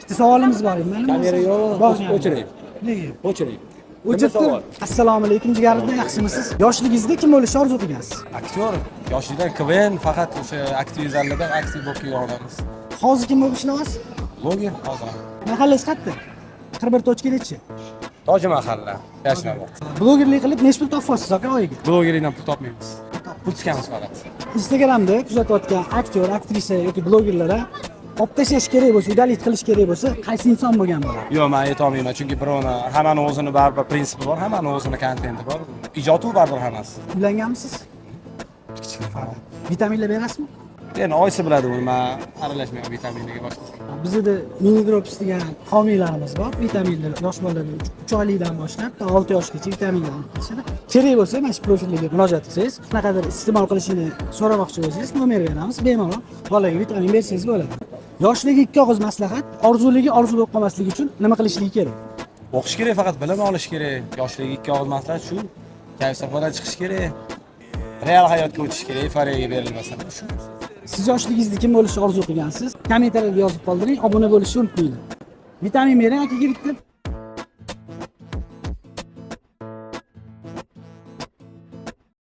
Bitta savolimiz bor edi. Kamera yo'q, o'chiring. Nega? O'chiring. O'chirdim. Assalomu alaykum jigarlar, yaxshimisiz? Yoshligingizda kim bo'lishni orzu qilgansiz? Aktyor. Yoshlikdan KVN faqat o'sha aktivizlardan aktiv bo'lib kelgan odammiz. Hozir kim bo'lishni olasiz? Bloger hozir. Mahallangiz qayerda? 41.nechi? Toji mahalla, Yashnobod. Blogerlik qilib necha pul topasiz aka oyiga? Blogerlikdan pul topmaymiz. Pul tikamiz faqat. Instagramda kuzatayotgan aktyor, aktrisa yoki blogerlar olib tashlash kerak bo'lsa, udalить qilish kerak bo'lsa, qaysi inson bo'lgan bo'ladi? Yo'q, men aytolmayman, chunki birovni hammani o'zini baribir prinsipi bor, hammani o'zini kontenti bor. Ijodi baribir hammasi. Uylanganmisiz? Kichkina farzand. Vitaminlar berasizmi? Endi oyisi biladi uni, men aralashmayman vitaminaga boshqa. Bizda mini drops degan homiylarimiz bor. Vitaminlar yosh bolalar 3 oylikdan boshlab 6 yoshgacha vitaminlar olib kelishadi. Kerak bo'lsa mana shu profilga murojaat qilsangiz, qanaqadir iste'mol qilishini so'ramoqchi bo'lsangiz, nomer beramiz, bemalol bolaga vitamin bersangiz bo'ladi. Yoshligiga ikki og'iz maslahat, orzuligi orzu bo'lib qolmasligi uchun nima qilishligi kerak? O'qish kerak, faqat bilim olish kerak. Yoshligiga ikki og'iz maslahat shu. Kayfsafodan chiqish kerak. Real hayotga o'tish kerak, euforiyaga berilmasdan. Shu. Siz yoshligingizda kim bo'lishni orzu qilgansiz? Kommentariyada yozib qoldiring, obuna bo'lishni unutmanglar. Vitamin bering akaga bitta.